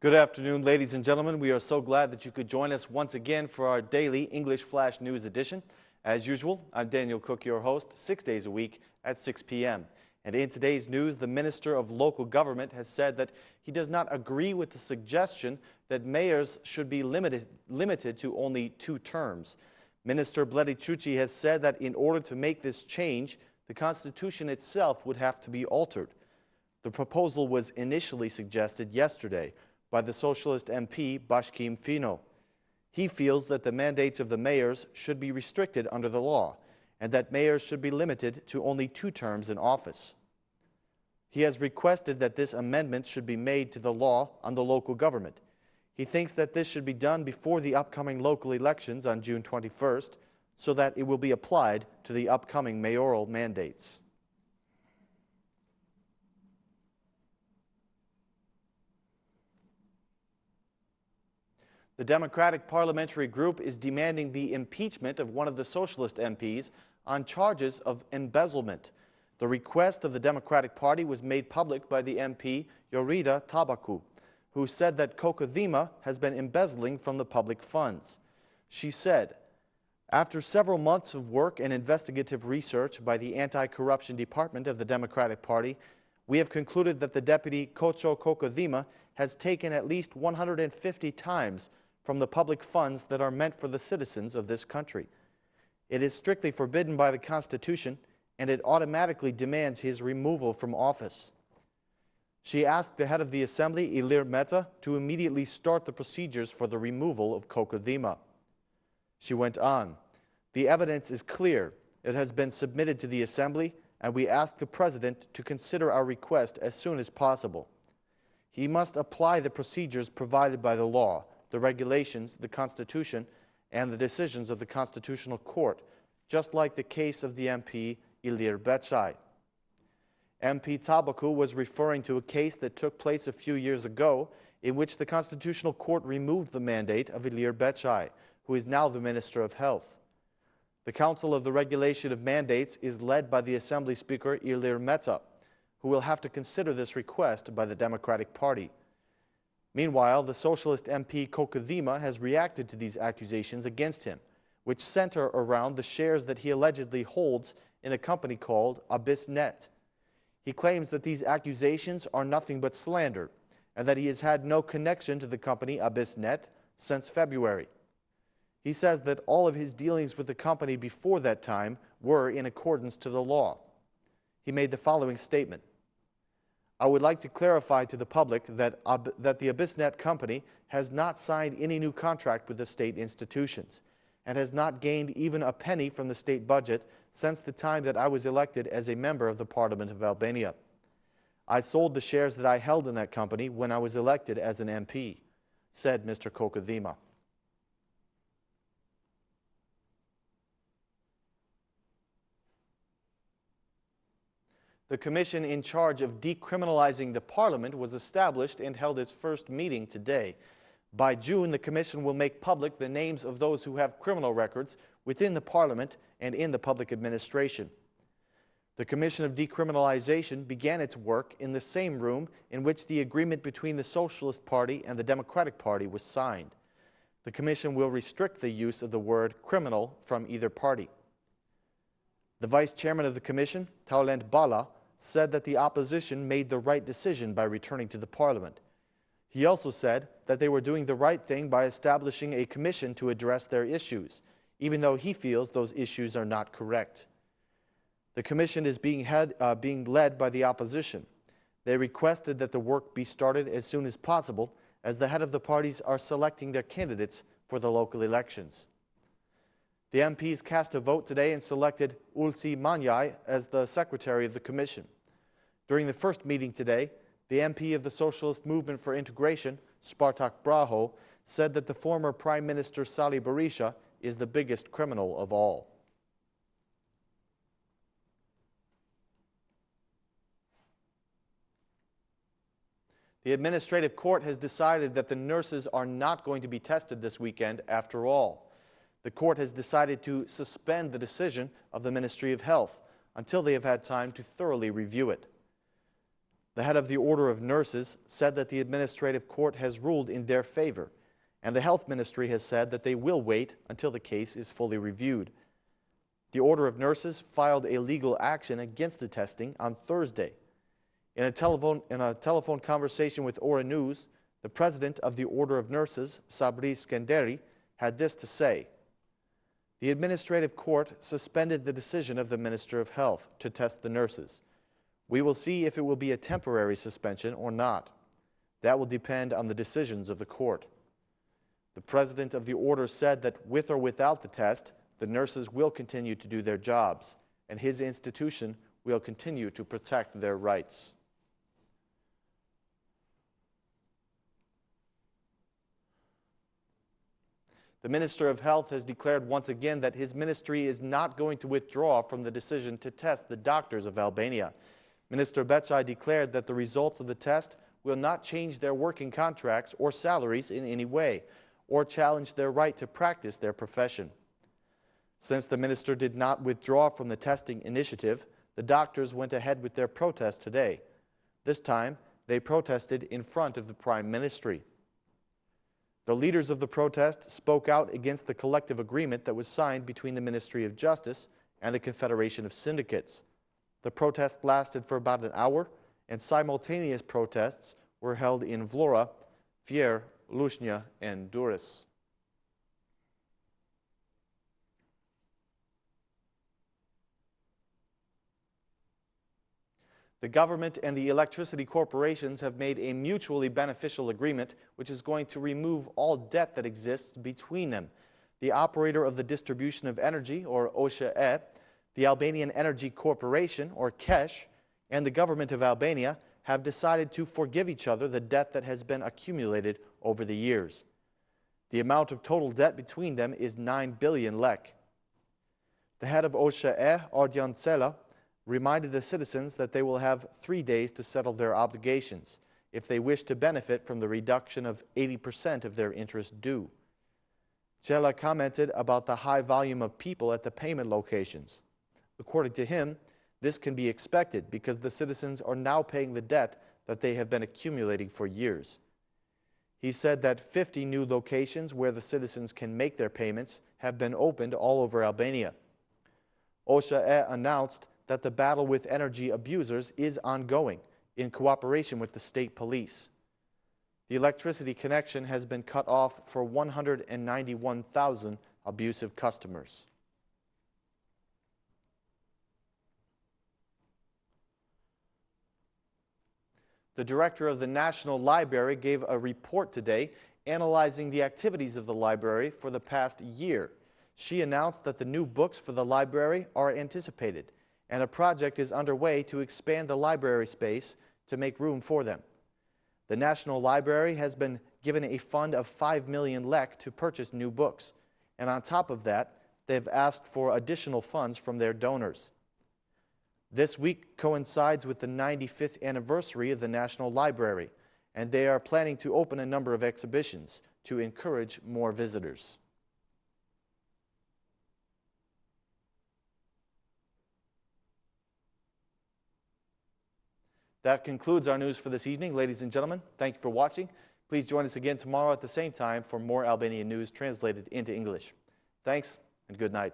Good afternoon, ladies and gentlemen. We are so glad that you could join us once again for our daily English Flash News edition. As usual, I'm Daniel Cook, your host, 6 days a week at 6 p.m. And in today's news, the Minister of Local Government has said that he does not agree with the suggestion that mayors should be limited to only 2 terms. Minister Çuçi has said that in order to make this change, the Constitution itself would have to be altered. The proposal was initially suggested yesterday by the Socialist MP Başkim Fino. He feels that the mandates of the mayors should be restricted under the law and that mayors should be limited to only 2 terms in office. He has requested that this amendment should be made to the law on the local government. He thinks that this should be done before the upcoming local elections on June 21st so that it will be applied to the upcoming mayoral mandates. The Democratic Parliamentary Group is demanding the impeachment of one of the Socialist MPs on charges of embezzlement. The request of the Democratic Party was made public by the MP Yorida Tabaku, who said that Kokedhima has been embezzling from the public funds. She said, "After several months of work and investigative research by the Anti-Corruption Department of the Democratic Party, we have concluded that the deputy Kokedhima has taken at least 150 times from the public funds that are meant for the citizens of this country. It is strictly forbidden by the Constitution, and it automatically demands his removal from office." She asked the head of the Assembly, Ilir Meta, to immediately start the procedures for the removal of Kokedhima. She went on, "The evidence is clear. It has been submitted to the Assembly, and we ask the President to consider our request as soon as possible. He must apply the procedures provided by the law, the regulations, the Constitution, and the decisions of the Constitutional Court, just like the case of the MP Ilir Beqaj." MP Tabaku was referring to a case that took place a few years ago in which the Constitutional Court removed the mandate of Ilir Beqaj, who is now the Minister of Health. The Council of the Regulation of Mandates is led by the Assembly Speaker Ilir Meta, who will have to consider this request by the Democratic Party. Meanwhile, the Socialist MP Kokedhima has reacted to these accusations against him, which center around the shares that he allegedly holds in a company called Abysnet. He claims that these accusations are nothing but slander and that he has had no connection to the company Abysnet since February. He says that all of his dealings with the company before that time were in accordance to the law. He made the following statement: "I would like to clarify to the public that the Abysnet company has not signed any new contract with the state institutions and has not gained even a penny from the state budget since the time that I was elected as a member of the Parliament of Albania. I sold the shares that I held in that company when I was elected as an MP," said Mr. Kokedhima. The commission in charge of decriminalizing the parliament was established and held its first meeting today. By June, the commission will make public the names of those who have criminal records within the parliament and in the public administration. The Commission of Decriminalization began its work in the same room in which the agreement between the Socialist Party and the Democratic Party was signed. The commission will restrict the use of the word criminal from either party. The vice chairman of the commission, Taulent Bala, said that the opposition made the right decision by returning to the parliament. He also said that they were doing the right thing by establishing a commission to address their issues, even though he feels those issues are not correct. The commission is being led by the opposition. They requested that the work be started as soon as possible, as the head of the parties are selecting their candidates for the local elections. The MPs cast a vote today and selected Ulsi Manyai as the secretary of the commission. During the first meeting today, the MP of the Socialist Movement for Integration, Spartak Braho, said that the former Prime Minister Sali Berisha is the biggest criminal of all. The administrative court has decided that the nurses are not going to be tested this weekend after all. The court has decided to suspend the decision of the Ministry of Health until they have had time to thoroughly review it. The head of the Order of Nurses said that the administrative court has ruled in their favor, and the Health Ministry has said that they will wait until the case is fully reviewed. The Order of Nurses filed a legal action against the testing on Thursday. In a telephone conversation with Ora News, the president of the Order of Nurses, Sabri Skenderi, had this to say: "The administrative court suspended the decision of the Minister of Health to test the nurses. We will see if it will be a temporary suspension or not. That will depend on the decisions of the court." The president of the order said that with or without the test, the nurses will continue to do their jobs, and his institution will continue to protect their rights. The Minister of Health has declared once again that his ministry is not going to withdraw from the decision to test the doctors of Albania. Minister Beqaj declared that the results of the test will not change their working contracts or salaries in any way, or challenge their right to practice their profession. Since the minister did not withdraw from the testing initiative, the doctors went ahead with their protest today. This time, they protested in front of the Prime Ministry. The leaders of the protest spoke out against the collective agreement that was signed between the Ministry of Justice and the Confederation of Syndicates. The protest lasted for about an hour, and simultaneous protests were held in Vlora, Fier, Lushnja, and Durrës. The government and the electricity corporations have made a mutually beneficial agreement which is going to remove all debt that exists between them. The operator of the distribution of energy, or OSHEE, the Albanian Energy Corporation, or KESH, and the government of Albania have decided to forgive each other the debt that has been accumulated over the years. The amount of total debt between them is 9 billion lek. The head of OSHEE, Çela, reminded the citizens that they will have 3 days to settle their obligations if they wish to benefit from the reduction of 80% of their interest due. Çela commented about the high volume of people at the payment locations. According to him, this can be expected because the citizens are now paying the debt that they have been accumulating for years. He said that 50 new locations where the citizens can make their payments have been opened all over Albania. OSHEE announced that the battle with energy abusers is ongoing in cooperation with the state police. The electricity connection has been cut off for 191,000 abusive customers. The director of the National Library gave a report today analyzing the activities of the library for the past year. She announced that the new books for the library are anticipated, and a project is underway to expand the library space to make room for them. The National Library has been given a fund of 5 million lek to purchase new books, and on top of that, they've asked for additional funds from their donors. This week coincides with the 95th anniversary of the National Library, and they are planning to open a number of exhibitions to encourage more visitors. That concludes our news for this evening. Ladies and gentlemen, thank you for watching. Please join us again tomorrow at the same time for more Albanian news translated into English. Thanks and good night.